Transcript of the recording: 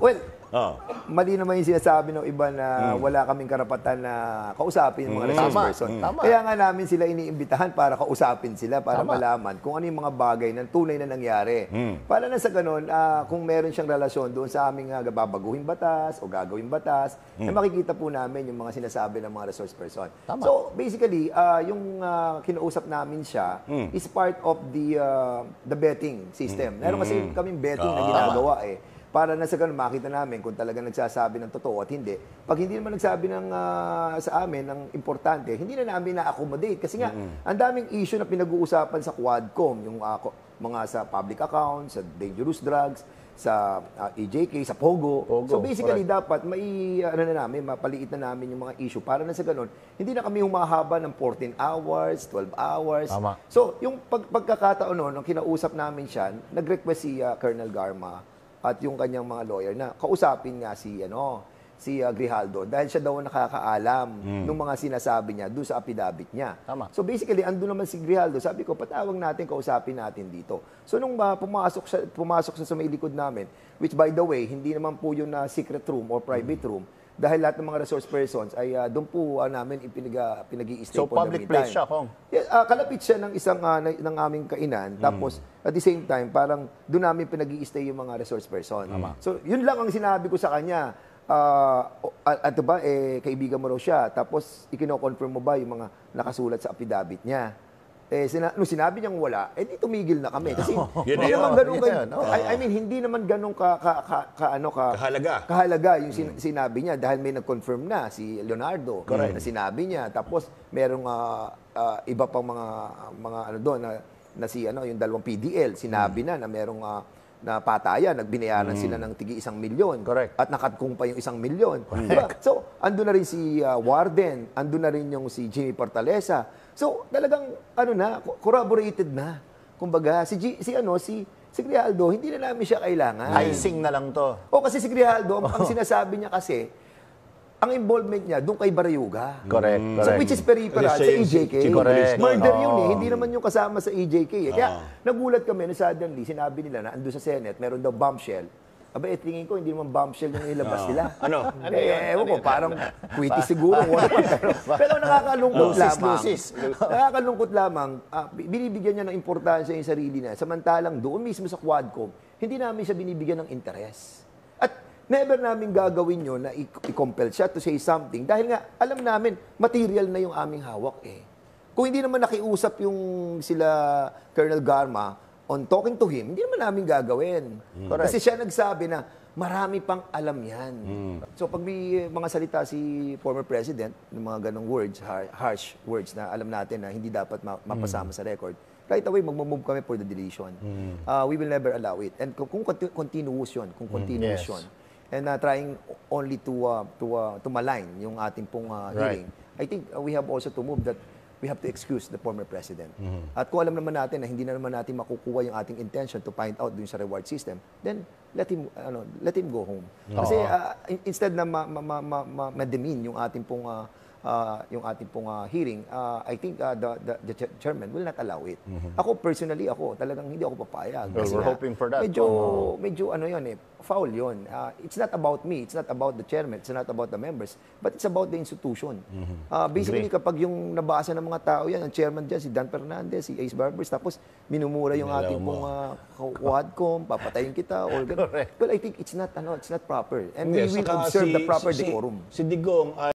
Well, mali naman yung sinasabi ng iba na wala kaming karapatan na kausapin yung mga resource person. Kaya nga namin sila iniimbitahan para kausapin sila, para malaman kung ano yung mga bagay na tunay na nangyari. Para na sa ganun, kung meron siyang relasyon doon sa aming babaguhin batas o gagawin batas, makikita po namin yung mga sinasabi ng mga resource person. So, basically, yung kinausap namin siya is part of the betting system. Meron kasi kaming betting na ginagawa para na sa ganun makita namin kung talaga nagsasabi ng totoo at hindi. Pag hindi naman nagsabi sa amin ng importante, hindi na namin na-accommodate. Kasi nga, ang daming issue na pinag-uusapan sa Quadcom, yung mga sa public accounts, sa dangerous drugs, sa EJK, sa Pogo. So basically, dapat mapaliit na namin yung mga issue para na sa ganun, hindi na kami humahaba ng 14 hours, 12 hours. So, yung pagkakataon noon, nung kinausap namin siya, nag-request si Colonel Garma at yung kanyang mga lawyer na kausapin nga si Grijaldo dahil siya daw nakakaalam ng mga sinasabi niya doon sa affidavit niya. So basically, andun naman si Grijaldo, sabi ko, patawag natin, kausapin natin dito. So nung pumasok sa may likod namin, which by the way, hindi naman po yun na secret room or private room, dahil lahat ng mga resource persons ay doon po namin pinag-i-stay so po. So public place siya, Kong? Kalapit siya ng isang ng aming kainan. Tapos at the same time, parang doon namin pinag-i-stay yung mga resource person. So yun lang ang sinabi ko sa kanya. Kaibigan mo raw siya. Tapos ikino-confirm mo ba yung mga nakasulat sa affidavit niya? Nung sinabi niyang wala, di tumigil na kami. Kasi hindi naman ganun, hindi naman ganun kahalaga yung sinabi niya dahil may nag-confirm na si Leonardo na sinabi niya. Tapos merong iba pang mga ano doon na si yung dalawang PDL, sinabi na merong na patayan, nagbinayaran sila ng tigi 1 milyon. At nakadkong pa yung 1 milyon. Diba? So, andun na rin si Warden, andun na rin yung si Jimmy Portalesa. So, talagang, corroborated na. Kumbaga, si Grijaldo, hindi na namin siya kailangan. Icing na lang to. Kasi si Grijaldo, ang sinasabi niya kasi, ang involvement niya doon kay Barayuga. Correct. So, which is peripheral sa EJK. Murder yun Hindi naman yung kasama sa EJK. Kaya, nagulat kami na suddenly, sinabi nila na ando sa Senate, meron daw bombshell. Tingin ko, hindi naman bombshell yung nilabas nila. Ewan ko, parang quitty siguro. Pero nakakalungkot lamang. Nakakalungkot lamang, binibigyan niya ng importansya yung sarili niya. Samantalang doon mismo sa Quadcom, hindi namin siya binibigyan ng interest. At never namin gagawin yun na i-compel siya to say something dahil nga alam namin material na yung aming hawak Kung hindi naman nakiusap yung sila Colonel Garma on talking to him, hindi naman namin gagawin. Kasi siya nagsabi na marami pang alam yan. So pag may mga salita si former president ng mga ganong words, harsh words na alam natin na hindi dapat mapasama sa record, right away mag-move kami for the deletion. We will never allow it. And kung continuous yun, and trying only to malign yung ating pong hearing, I think we have also to move that we have to excuse the former president. At kung alam naman natin na hindi na naman natin makukuha yung ating intention to find out dun sa reward system, then let him go home. Kasi instead na ma-demean yung ating pong hearing, I think the chairman will not allow it. Ako personally, talagang hindi ako papayag. We're hoping for that. Medyo foul yun. It's not about me, it's not about the chairman, it's not about the members, but it's about the institution. Basically, kapag yung nabasa ng mga tao yan, ang chairman dyan, si Dan Fernandez, si Ace Barbers, tapos minumura yung ating pong Quadcom, papatayin kita, or gano'n. Well, I think it's not proper. And we will observe the proper decorum. Si Digong